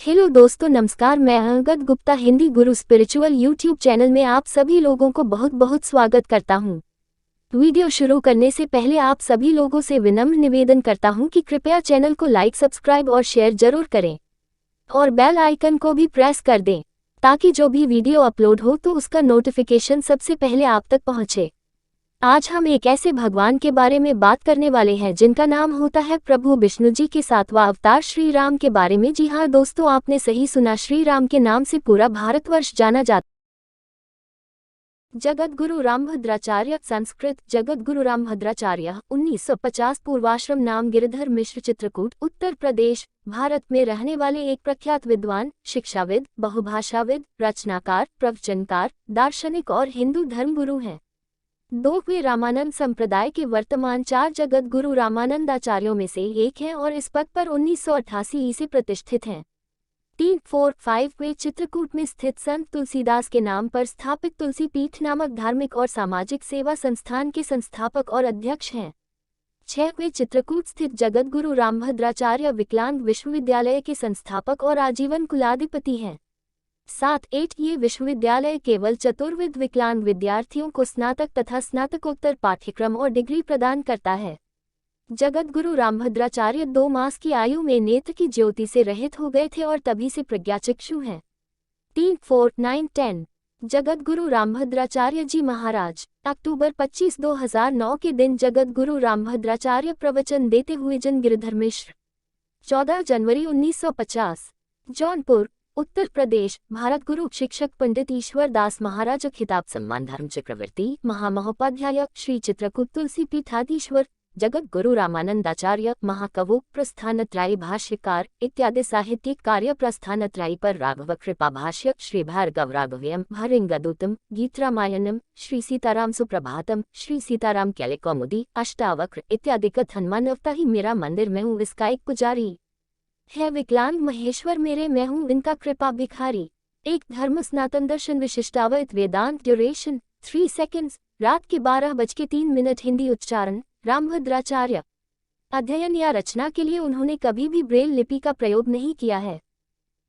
Hello दोस्तों, नमस्कार। मैं अंगद गुप्ता हिंदी गुरु स्पिरिचुअल यूट्यूब चैनल में आप सभी लोगों को बहुत बहुत स्वागत करता हूं। वीडियो शुरू करने से पहले आप सभी लोगों से विनम्र निवेदन करता हूं कि कृपया चैनल को लाइक, सब्सक्राइब और शेयर जरूर करें और बेल आइकन को भी प्रेस कर दें ताकि जो भी वीडियो अपलोड हो तो उसका नोटिफिकेशन सबसे पहले आप तक पहुंचे। आज हम एक ऐसे भगवान के बारे में बात करने वाले हैं जिनका नाम होता है प्रभु विष्णु जी के 7वां अवतार श्री राम के बारे में। जी हाँ दोस्तों, आपने सही सुना, श्री राम के नाम से पूरा भारतवर्ष जाना जाता। जगद्गुरु रामभद्राचार्य, संस्कृत जगद्गुरु रामभद्राचार्य, 1950, पूर्वाश्रम नाम गिरिधर मिश्र, चित्रकूट, उत्तर प्रदेश, भारत में रहने वाले एक प्रख्यात विद्वान, शिक्षाविद, बहुभाषाविद, रचनाकार, प्रवचनकार, दार्शनिक और हिंदू धर्मगुरु हैं। वे रामानंद संप्रदाय के वर्तमान 4 जगद्गुरु रामानंदाचार्यों में से एक हैं और इस पद पर 1988 से प्रतिष्ठित हैं। 3-4-5 वे चित्रकूट में स्थित संत तुलसीदास के नाम पर स्थापित तुलसी पीठ नामक धार्मिक और सामाजिक सेवा संस्थान के संस्थापक और अध्यक्ष हैं। 6 वे चित्रकूट स्थित जगद्गुरु रामभद्राचार्य विकलांग विश्वविद्यालय के संस्थापक और आजीवन कुलाधिपति हैं। 7-8 ये विश्वविद्यालय केवल चतुर्विध विकलांग विद्यार्थियों को स्नातक तथा स्नातकोत्तर पाठ्यक्रम और डिग्री प्रदान करता है। जगद्गुरु रामभद्राचार्य 2 मास की आयु में नेत्र की ज्योति से रहित हो गए थे और तभी से प्रज्ञाचक्षु हैं। 3-4-9-10 जगद्गुरु रामभद्राचार्य जी महाराज, अक्टूबर 25, 2009 के दिन जगद्गुरु रामभद्राचार्य प्रवचन देते हुए जन गिरिधर मिश्र। 14 जनवरी 1950, जौनपुर, उत्तर प्रदेश, भारत। गुरु शिक्षक पंडित ईश्वर दास महाराज, खिताब सम्मान धर्म चक्रवर्ती, महामहोपाध्याय, श्री चित्रकूट तुलसी पीठाधीश्वर। जगत गुरु रामानंदाचार्य, महाकवो, प्रस्थानत्रयी भाष्यकार इत्यादि साहित्यिक कार्य। प्रस्थानत्रयी पर राघव कृपा भाष्य, श्री भार्गव राघव्यम, भरिंगदूतम, गीत रामायणम, श्री सीताराम सुप्रभातम, श्री सीताराम कैलिकौमुदी, अष्टावक्र इत्यादि कथन। मानवता ही मेरा मंदिर, मैं हूँ इसका एक पुजारी, है विकलांग महेश्वर मेरे, मैं हूँ इनका कृपा भिखारी। एक धर्म सनातन दर्शन विशिष्टावत वेदांत। ड्यूरेशन 3 सेकंड्स, रात के 12:03। हिंदी उच्चारण रामभद्राचार्य। अध्ययन या रचना के लिए उन्होंने कभी भी ब्रेल लिपि का प्रयोग नहीं किया है।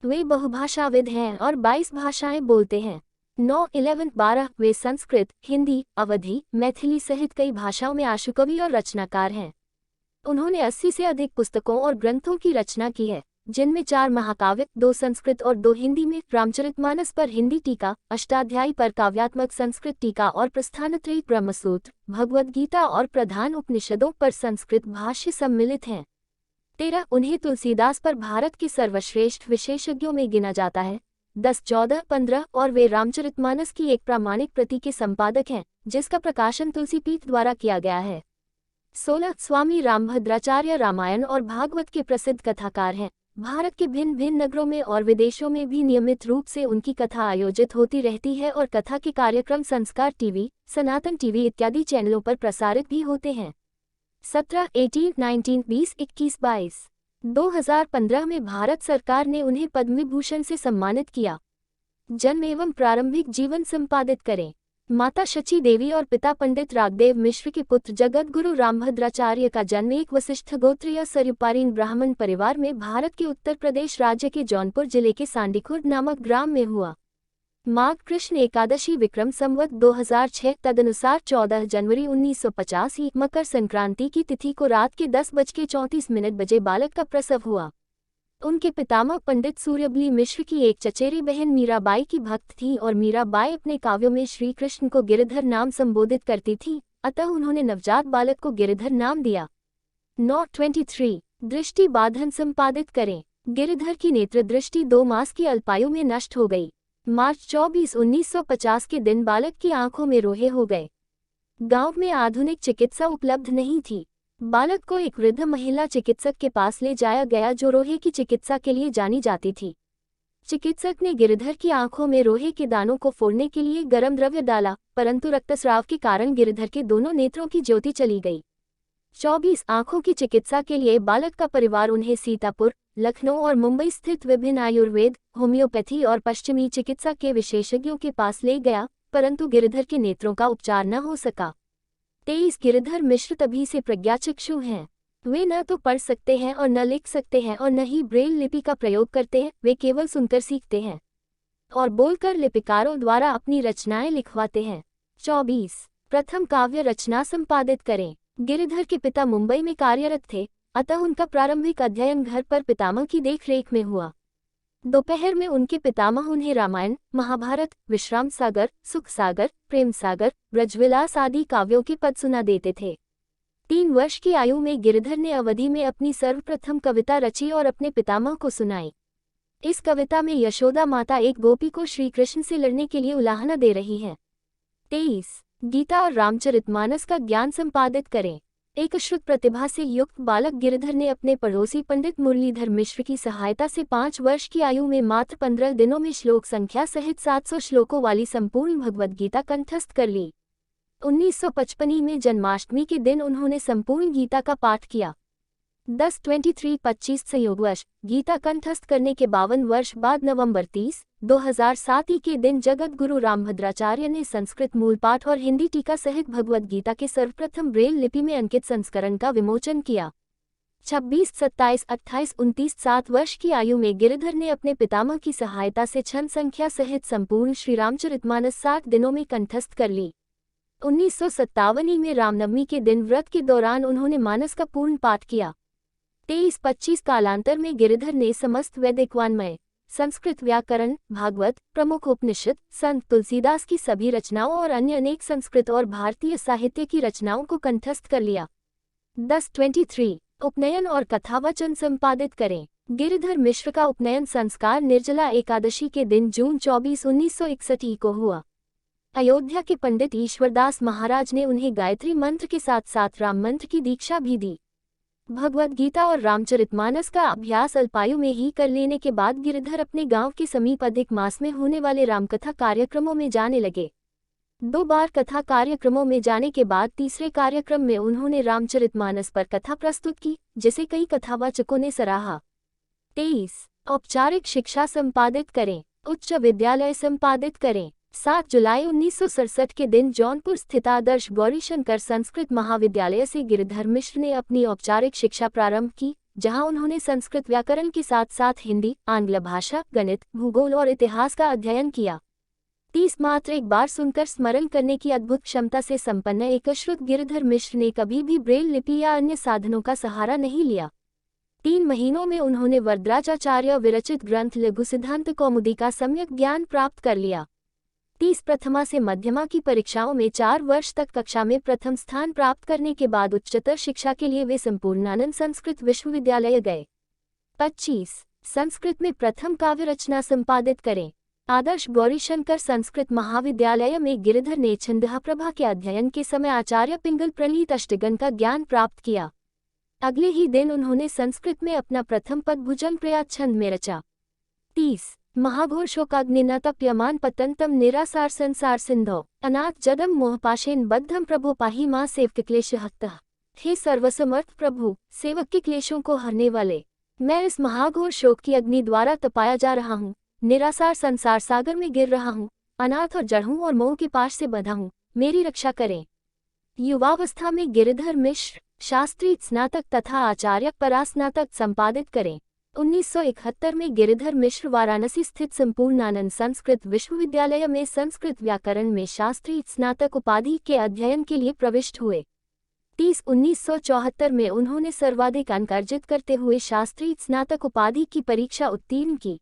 वे बहुभाषाविद हैं और 22 भाषाएं बोलते हैं। 9-11-12 वे संस्कृत, हिंदी, अवधी, मैथिली सहित कई भाषाओं में आशुकवि और रचनाकार हैं। उन्होंने 80 से अधिक पुस्तकों और ग्रंथों की रचना की है, जिनमें 4 महाकाव्य, 2 संस्कृत और 2 हिंदी में, रामचरितमानस पर हिंदी टीका, अष्टाध्यायी पर काव्यात्मक संस्कृत टीका और प्रस्थानत्रयी, ब्रह्मसूत्र, भगवद गीता और प्रधान उपनिषदों पर संस्कृत भाष्य सम्मिलित हैं। 13 उन्हें तुलसीदास पर भारत के सर्वश्रेष्ठ विशेषज्ञों में गिना जाता है। 10, 14, 15 और वे रामचरितमानस की एक प्रामाणिक प्रति के संपादक हैं, जिसका प्रकाशन तुलसीपीठ द्वारा किया गया है। 16 स्वामी रामभद्राचार्य रामायण और भागवत के प्रसिद्ध कथाकार हैं। भारत के भिन्न भिन्न नगरों में और विदेशों में भी नियमित रूप से उनकी कथा आयोजित होती रहती है और कथा के कार्यक्रम संस्कार टीवी, सनातन टीवी इत्यादि चैनलों पर प्रसारित भी होते हैं। 17, 18, 19, 20, 21, 22 2015 में भारत सरकार ने उन्हें पद्म विभूषण से सम्मानित किया। जन्म एवं प्रारंभिक जीवन संपादित करें। माता शची देवी और पिता पंडित रागदेव मिश्र के पुत्र जगद्गुरु रामभद्राचार्य का जन्म एक वशिष्ठ गोत्रीय सरयुपारीन ब्राह्मण परिवार में भारत के उत्तर प्रदेश राज्य के जौनपुर जिले के सांडीखुर्द नामक ग्राम में हुआ। माघ कृष्ण एकादशी विक्रम संवत 2006 तदनुसार 14 जनवरी 1950 ही मकर संक्रांति की तिथि को रात के 10:34 बजे बालक का प्रसव हुआ। उनके पितामह पंडित सूर्यबली मिश्र की एक चचेरी बहन मीराबाई की भक्त थी और मीराबाई अपने काव्यों में श्री कृष्ण को गिरिधर नाम संबोधित करती थी, अतः उन्होंने नवजात बालक को गिरिधर नाम दिया। 9-23 दृष्टि बाधन संपादित करें। गिरिधर की नेत्र दृष्टि 2 मास की अल्पायु में नष्ट हो गई। मार्च 24, 1950 के दिन बालक की आंखों में रोहे हो गए। गांव में आधुनिक चिकित्सा उपलब्ध नहीं थी। बालक को एक वृद्ध महिला चिकित्सक के पास ले जाया गया जो रोहे की चिकित्सा के लिए जानी जाती थी। चिकित्सक ने गिरिधर की आंखों में रोहे के दानों को फोड़ने के लिए गर्म द्रव्य डाला, परंतु रक्तस्राव के कारण गिरिधर के दोनों नेत्रों की ज्योति चली गई। 24 आंखों की चिकित्सा के लिए बालक का परिवार उन्हें सीतापुर, लखनऊ और मुंबई स्थित विभिन्न आयुर्वेद, होम्योपैथी और पश्चिमी चिकित्सा के विशेषज्ञों के पास ले गया, परंतु गिरिधर के नेत्रों का उपचार न हो सका। 23 गिरिधर मिश्र तभी से प्रज्ञाचक्षु हैं। वे न तो पढ़ सकते हैं और न लिख सकते हैं और न ही ब्रेल लिपि का प्रयोग करते हैं, वे केवल सुनकर सीखते हैं और बोलकर लिपिकारों द्वारा अपनी रचनाएं लिखवाते हैं। 24 प्रथम काव्य रचना संपादित करें। गिरिधर के पिता मुंबई में कार्यरत थे, अतः उनका प्रारंभिक अध्ययन घर पर पितामह की देखरेख में हुआ। दोपहर में उनके पितामह उन्हें रामायण, महाभारत, विश्राम सागर, सुख सागर, प्रेम सागर, ब्रजविलास आदि काव्यों के पद सुना देते थे। 3 वर्ष की आयु में गिरिधर ने अवधि में अपनी सर्वप्रथम कविता रची और अपने पितामह को सुनाई। इस कविता में यशोदा माता एक गोपी को श्री कृष्ण से लड़ने के लिए उलाहना दे रही है। 23 गीता और रामचरितमानस का ज्ञान संपादित करें। एक श्रुत प्रतिभा से युक्त बालक गिरिधर ने अपने पड़ोसी पंडित मुरलीधर मिश्र की सहायता से 5 वर्ष की आयु में मात्र 15 दिनों में श्लोक संख्या सहित 700 श्लोकों वाली संपूर्ण भगवद गीता कंठस्थ कर ली। 1955 में जन्माष्टमी के दिन उन्होंने संपूर्ण गीता का पाठ किया। 10-23-25 संयोगवश गीता कंठस्थ करने के 52 वर्ष बाद नवंबर 30, 2007 के दिन जगत गुरु रामभद्राचार्य ने संस्कृत मूल पाठ और हिंदी टीका सहित भगवद गीता के सर्वप्रथम ब्रेल लिपि में अंकित संस्करण का विमोचन किया। 26, 27, 28, 29 7 वर्ष की आयु में गिरिधर ने अपने पितामह की सहायता से छंद संख्या सहित संपूर्ण श्री रामचरितमानस 60 दिनों में कंठस्थ कर ली। 1957 में रामनवमी के दिन व्रत के दौरान उन्होंने मानस का पूर्ण पाठ किया। 23-25 कालांतर में गिरिधर ने समस्त वैदिक वाङ्मय, संस्कृत व्याकरण, भागवत, प्रमुख उपनिषद, संत तुलसीदास की सभी रचनाओं और अन्य अनेक संस्कृत और भारतीय साहित्य की रचनाओं को कंठस्थ कर लिया। 10-23 उपनयन और कथावचन संपादित करें। गिरिधर मिश्र का उपनयन संस्कार निर्जला एकादशी के दिन जून 24, 1961 को हुआ। अयोध्या के पंडित ईश्वरदास महाराज ने उन्हें गायत्री मंत्र के साथ साथ राम मंत्र की दीक्षा भी दी। भगवद गीता और रामचरितमानस का अभ्यास अल्पायु में ही कर लेने के बाद गिरिधर अपने गांव के समीप अधिक मास में होने वाले रामकथा कार्यक्रमों में जाने लगे। 2 बार कथा कार्यक्रमों में जाने के बाद तीसरे कार्यक्रम में उन्होंने रामचरितमानस पर कथा प्रस्तुत की, जिसे कई कथावाचकों ने सराहा। 23 औपचारिक शिक्षा संपादित करें। उच्च विद्यालय संपादित करें। 7 जुलाई 1967 के दिन जौनपुर स्थित आदर्श गौरीशंकर संस्कृत महाविद्यालय से गिरिधर मिश्र ने अपनी औपचारिक शिक्षा प्रारंभ की, जहां उन्होंने संस्कृत व्याकरण के साथ साथ हिंदी, आंग्ल भाषा, गणित, भूगोल और इतिहास का अध्ययन किया। 30 मात्र एक बार सुनकर स्मरण करने की अद्भुत क्षमता से संपन्न एकश्रुत गिरिधर मिश्र ने कभी भी ब्रेल लिपि या अन्य साधनों का सहारा नहीं लिया। 3 महीनों में उन्होंने वरदराजाचार्य विरचित ग्रंथ लघु सिद्धांत कौमुदी का सम्यक ज्ञान प्राप्त कर लिया। 30 प्रथमा से मध्यमा की परीक्षाओं में 4 वर्ष तक कक्षा में प्रथम स्थान प्राप्त करने के बाद उच्चतर शिक्षा के लिए वे संपूर्णानंद संस्कृत विश्वविद्यालय गए। 25 संस्कृत में प्रथम काव्य रचना संपादित करें। आदर्श गौरीशंकर संस्कृत महाविद्यालय में गिरिधर ने छंदप्रभा के अध्ययन के समय आचार्य पिंगल प्रणीत अष्टगन का ज्ञान प्राप्त किया। अगले ही दिन उन्होंने संस्कृत में अपना प्रथम पद भुजंग प्रयात छंद में रचा। 30 महाघोर शोकाग्निना तप्यमान पतंतम निरासार संसार सिंधो अनाथ जदम मोहपाशेन बद्धम प्रभु पाही मां सेवक क्लेश हत्तः। हे सर्वसमर्थ प्रभु, सेवक के क्लेशों को हरने वाले, मैं इस महाघोर शोक की अग्नि द्वारा तपाया जा रहा हूँ, निरासार संसार सागर में गिर रहा हूँ, अनाथ और जड़ हूँ और मोह के पाश से बंधा हूँ, मेरी रक्षा करें। युवावस्था में गिरिधर मिश्र शास्त्री स्नातक तथा आचार्य परास्नातक संपादित करें। 1971 में गिरिधर मिश्र वाराणसी स्थित संपूर्णानंद संस्कृत विश्वविद्यालय में संस्कृत व्याकरण में शास्त्री स्नातक उपाधि के अध्ययन के लिए प्रविष्ट हुए। 1974 में उन्होंने सर्वाधिक अंक अर्जित करते हुए शास्त्री स्नातक उपाधि की परीक्षा उत्तीर्ण की।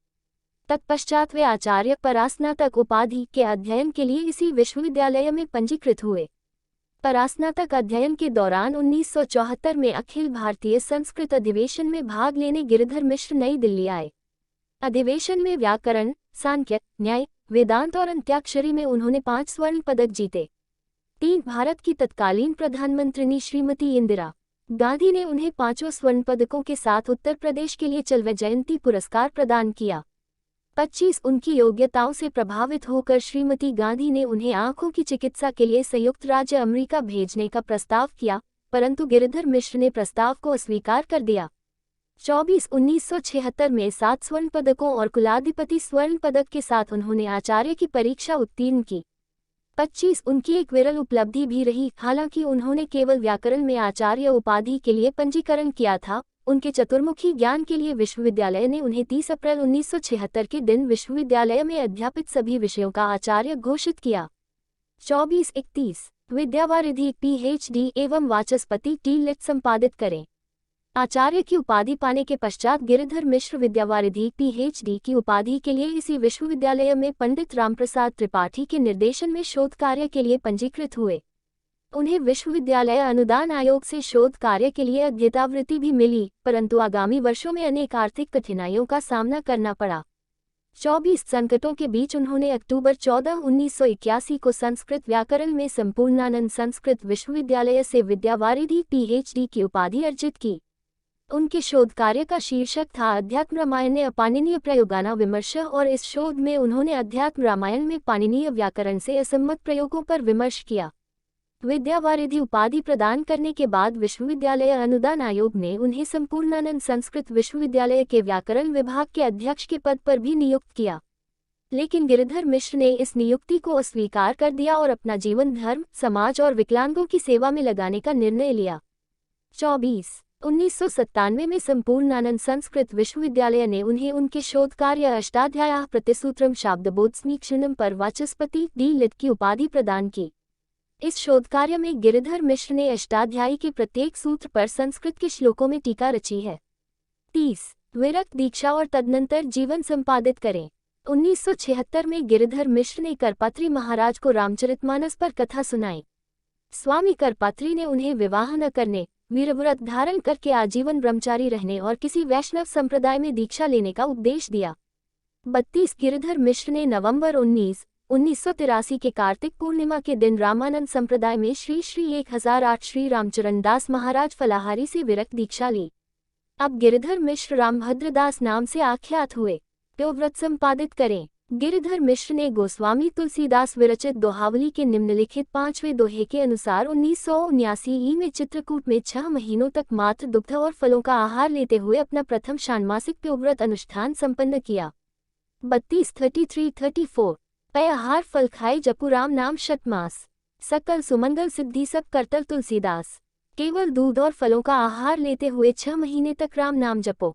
तत्पश्चात वे आचार्य परास्नातक उपाधि के अध्ययन के लिए इसी विश्वविद्यालय में पंजीकृत हुए। परास्नातक अध्ययन के दौरान 1974 में अखिल भारतीय संस्कृत अधिवेशन में भाग लेने गिरिधर मिश्र नई दिल्ली आए। अधिवेशन में व्याकरण, सांख्य, न्याय, वेदांत और अंत्याक्षरी में उन्होंने 5 स्वर्ण पदक जीते। 3 भारत की तत्कालीन प्रधानमंत्री श्रीमती इंदिरा गांधी ने उन्हें 5 स्वर्ण पदकों के साथ उत्तर प्रदेश के लिए चलवे जयंती पुरस्कार प्रदान किया। 25 उनकी योग्यताओं से प्रभावित होकर श्रीमती गांधी ने उन्हें आंखों की चिकित्सा के लिए संयुक्त राज्य अमेरिका भेजने का प्रस्ताव किया, परंतु गिरिधर मिश्र ने प्रस्ताव को अस्वीकार कर दिया। 24 1976 में 7 स्वर्ण पदकों और कुलाधिपति स्वर्ण पदक के साथ उन्होंने आचार्य की परीक्षा उत्तीर्ण की। 25 उनकी एक विरल उपलब्धि भी रही। हालांकि उन्होंने केवल व्याकरण में आचार्य उपाधि के लिए पंजीकरण किया था, उनके चतुर्मुखी ज्ञान के लिए विश्वविद्यालय ने उन्हें 30 अप्रैल 1976 के दिन विश्वविद्यालय में अध्यापित सभी विषयों का आचार्य घोषित किया। 24-31 विद्यावारिधि PhD एवं वाचस्पति टी.लिट संपादित करें। आचार्य की उपाधि पाने के पश्चात गिरिधर मिश्र विद्यावारिधि PhD की उपाधि के लिए इसी विश्वविद्यालय में पंडित रामप्रसाद त्रिपाठी के निर्देशन में शोध कार्य के लिए पंजीकृत हुए। उन्हें विश्वविद्यालय अनुदान आयोग से शोध कार्य के लिए अध्येतावृत्ति भी मिली, परंतु आगामी वर्षों में अनेक आर्थिक कठिनाइयों का सामना करना पड़ा। 24 संकटों के बीच उन्होंने अक्टूबर 14, 1981 को संस्कृत व्याकरण में संपूर्णानंद संस्कृत विश्वविद्यालय से विद्यावारिधि PhD की उपाधि अर्जित की। उनके शोध कार्य का शीर्षक था अध्यात्म रामायण अपाणिनीय प्रयोगाना विमर्श, और इस शोध में उन्होंने अध्यात्म रामायण में पाणिनीय व्याकरण से असम्मत प्रयोगों पर विमर्श किया। विद्यावारिधि उपाधि प्रदान करने के बाद विश्वविद्यालय अनुदान आयोग ने उन्हें संपूर्णानंद संस्कृत विश्वविद्यालय के व्याकरण विभाग के अध्यक्ष के पद पर भी नियुक्त किया, लेकिन गिरिधर मिश्र ने इस नियुक्ति को अस्वीकार कर दिया और अपना जीवन धर्म, समाज और विकलांगों की सेवा में लगाने का निर्णय लिया। 1997 में संपूर्णानंद संस्कृत विश्वविद्यालय ने उन्हें उनके शोध कार्य अष्टाध्यायः प्रतिसूत्रम शाब्दबोधसमीक्षणम पर वाचस्पति डी.लिट की उपाधि प्रदान की। इस शोध कार्य में गिरिधर मिश्र ने अष्टाध्यायी के प्रत्येक सूत्र पर संस्कृत के श्लोकों में टीका रची है। 30 विरक्त दीक्षा और तदनंतर जीवन संपादित करें। 1976 में गिरिधर मिश्र ने करपात्री महाराज को रामचरितमानस पर कथा सुनाई। स्वामी करपात्री ने उन्हें विवाह न करने, वीरव्रत धारण करके आजीवन ब्रह्मचारी रहने और किसी वैष्णव संप्रदाय में दीक्षा लेने का उपदेश दिया। 32 गिरिधर मिश्र ने नवंबर 19, 1983 के कार्तिक पूर्णिमा के दिन रामानंद संप्रदाय में श्री 1008 श्री रामचरण दास महाराज फलाहारी से विरक्त दीक्षा ली। अब गिरिधर मिश्र रामभद्रदास नाम से आख्यात हुए। व्रत संपादित करें। गिरिधर मिश्र ने गोस्वामी तुलसीदास विरचित दोहावली के निम्नलिखित 5वें दोहे के अनुसार 1979 में चित्रकूट में 6 महीनों तक मात्र दुग्ध और फलों का आहार लेते हुए अपना प्रथम षाण्मासिक प्योव्रत अनुष्ठान संपन्न किया। 32-33-34 पय आहार फल खाए जपु राम नाम शतमास, सकल सुमंगल सिद्धि सब करतल तुलसीदास। केवल दूध और फलों का आहार लेते हुए 6 महीने तक राम नाम जपो।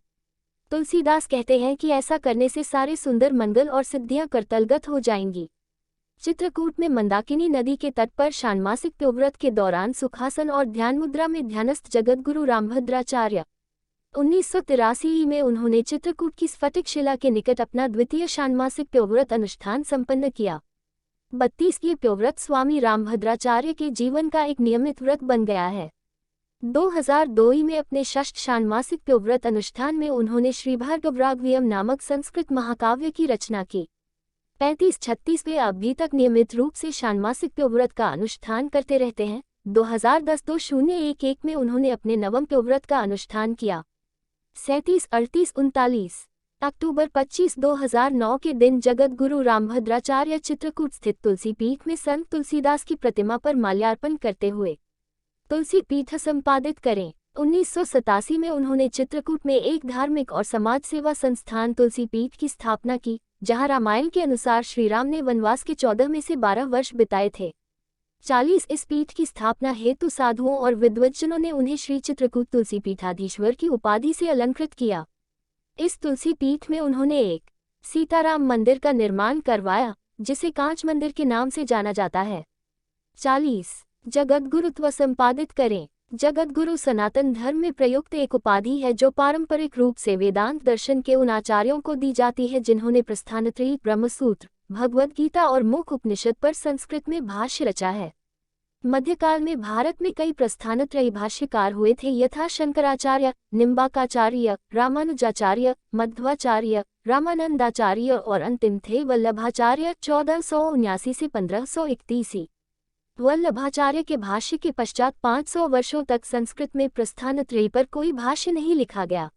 तुलसीदास कहते हैं कि ऐसा करने से सारे सुंदर मंगल और सिद्धियां करतलगत हो जाएंगी। चित्रकूट में मंदाकिनी नदी के तट पर षाण्मासिक प्योव्रत के दौरान सुखासन और ध्यान मुद्रा में ध्यानस्थ जगतगुरु रामभद्राचार्य। 1983 में उन्होंने चित्रकूट की स्फटिक शिला के निकट अपना द्वितीय षाण्मासिक प्योव्रत अनुष्ठान संपन्न किया। 32 ये प्योव्रत स्वामी रामभद्राचार्य के जीवन का एक नियमित व्रत बन गया है। 2002 में अपने षष्ठ षाण्मासिक प्योव्रत अनुष्ठान में उन्होंने श्री भार्गवराघवियम नामक संस्कृत महाकाव्य की रचना की। 35-36 वे अभी तक नियमित रूप से षाण्मासिक प्योव्रत का अनुष्ठान करते रहते हैं। 2010-2011 में उन्होंने अपने नवम प्योव्रत का अनुष्ठान किया। 37-38-39 अक्टूबर 25, 2009 के दिन जगतगुरु रामभद्राचार्य चित्रकूट स्थित तुलसी पीठ में संत तुलसीदास की प्रतिमा पर माल्यार्पण करते हुए तुलसी पीठ संपादित करें। 1987 में उन्होंने चित्रकूट में एक धार्मिक और समाज सेवा संस्थान तुलसी पीठ की स्थापना की, जहां रामायण के अनुसार श्रीराम ने वनवास के 14 में से 12 वर्ष बिताए थे। 40 इस पीठ की स्थापना हेतु साधुओं और विद्वज्जनों ने उन्हें श्री चित्रकूट तुलसी पीठाधीश्वर की उपाधि से अलंकृत किया। इस तुलसी पीठ में उन्होंने एक सीताराम मंदिर का निर्माण करवाया, जिसे कांच मंदिर के नाम से जाना जाता है। 40 जगतगुरुत्व संपादित करें। जगतगुरु सनातन धर्म में प्रयुक्त एक उपाधि है जो पारंपरिक रूप से वेदांत दर्शन के उन आचार्यों को दी जाती है जिन्होंने प्रस्थानत्रयी, ब्रह्मसूत्र, भगवद गीता और मुख उपनिषद पर संस्कृत में भाष्य रचा है। मध्यकाल में भारत में कई प्रस्थानत्रयी भाष्यकार हुए थे, यथा शंकराचार्य, निम्बाकाचार्य, रामानुजाचार्य, मध्वाचार्य, रामानंदाचार्य और अंतिम थे वल्लभाचार्य 1479 से 1531। वल्लभाचार्य के भाष्य के पश्चात 500 वर्षों तक संस्कृत में प्रस्थानत्रयी पर कोई भाष्य नहीं लिखा गया।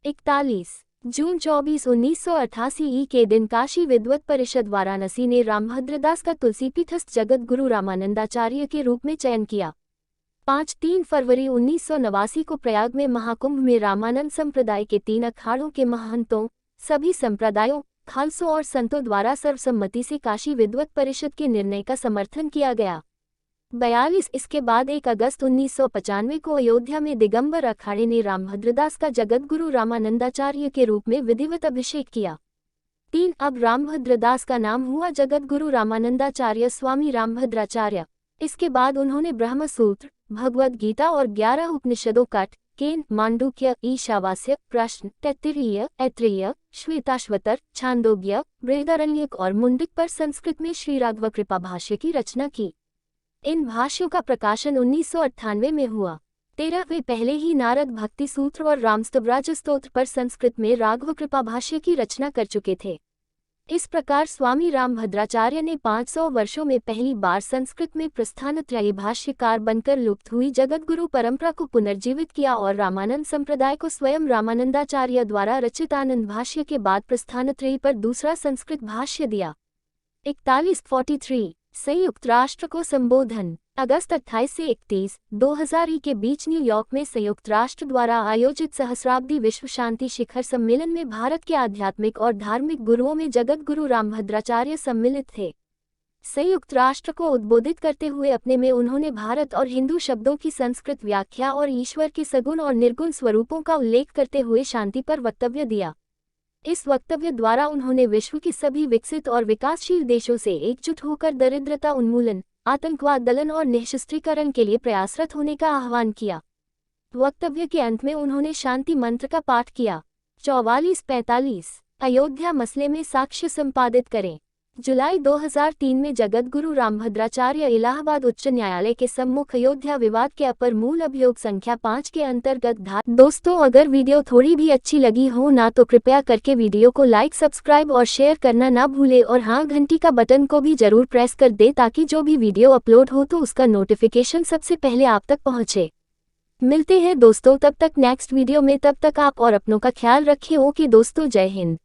41 जून 24, 1988 के दिन काशी विद्वत परिषद वाराणसी ने रामभद्रदास का तुलसीपीठस्थ जगतगुरु रामानंदाचार्य के रूप में चयन किया। 3 फरवरी 1989 को प्रयाग में महाकुंभ में रामानंद संप्रदाय के 3 अखाड़ों के महंतों, सभी संप्रदायों, खालसों और संतों द्वारा सर्वसम्मति से काशी विद्वत परिषद के निर्णय का समर्थन किया गया। 42 इसके बाद 1 अगस्त 1995 को अयोध्या में दिगंबर अखाड़े ने रामभद्रदास का जगतगुरु रामानंदाचार्य के रूप में विधिवत अभिषेक किया। 3 अब रामभद्रदास का नाम हुआ जगतगुरु रामानंदाचार्य स्वामी रामभद्राचार्य। इसके बाद उन्होंने ब्रह्मसूत्र, भगवद गीता और 11 उपनिषदों कट, केन, मांडुक्य, ईशावास्य, प्रश्न, तैत्तिरीय, ऐत्रेय, श्वेताश्वतर, छांदोग्य, बृहदारण्यक और मुंडक पर संस्कृत में श्री राघव कृपा भाष्य की रचना की। इन भाष्यों का प्रकाशन 1998 में हुआ। 13वें पहले ही नारद भक्ति सूत्र और रामस्तवराज स्तोत्र पर संस्कृत में राघव कृपा भाष्य की रचना कर चुके थे। इस प्रकार स्वामी रामभद्राचार्य ने 500 वर्षों में पहली बार संस्कृत में प्रस्थानत्रयी भाष्यकार बनकर लुप्त हुई जगतगुरु परंपरा को पुनर्जीवित किया और रामानंद संप्रदाय को स्वयं रामानंदाचार्य द्वारा रचित आनंद भाष्य के बाद प्रस्थानत्रयी पर दूसरा संस्कृत भाष्य दिया। 41-43 संयुक्त राष्ट्र को संबोधन। अगस्त 28 से 31, 2000 के बीच न्यूयॉर्क में संयुक्त राष्ट्र द्वारा आयोजित सहस्राब्दी विश्व शांति शिखर सम्मेलन में भारत के आध्यात्मिक और धार्मिक गुरुओं में जगत गुरु रामभद्राचार्य सम्मिलित थे। संयुक्त राष्ट्र को उद्बोधित करते हुए अपने में उन्होंने भारत और हिंदू शब्दों की संस्कृत व्याख्या और ईश्वर के सगुण और निर्गुण स्वरूपों का उल्लेख करते हुए शांति पर वक्तव्य दिया। इस वक्तव्य द्वारा उन्होंने विश्व के सभी विकसित और विकासशील देशों से एकजुट होकर दरिद्रता उन्मूलन, आतंकवाद दलन और निःशस्त्रीकरण के लिए प्रयासरत होने का आह्वान किया। वक्तव्य के अंत में उन्होंने शांति मंत्र का पाठ किया। 44-45 अयोध्या मसले में साक्ष्य संपादित करें। जुलाई 2003 में जगतगुरु रामभद्राचार्य इलाहाबाद उच्च न्यायालय के सम्मुख अयोध्या विवाद के अपर मूल अभियोग संख्या 5 के अंतर्गत दोस्तों, अगर वीडियो थोड़ी भी अच्छी लगी हो ना तो कृपया करके वीडियो को लाइक, सब्सक्राइब और शेयर करना ना भूले और हाँ, घंटी का बटन को भी जरूर प्रेस कर दे ताकि जो भी वीडियो अपलोड हो तो उसका नोटिफिकेशन सबसे पहले आप तक पहुँचे। मिलते हैं दोस्तों तब तक नेक्स्ट वीडियो में। तब तक आप और अपनों का ख्याल रखें। ओके दोस्तों, जय हिंद।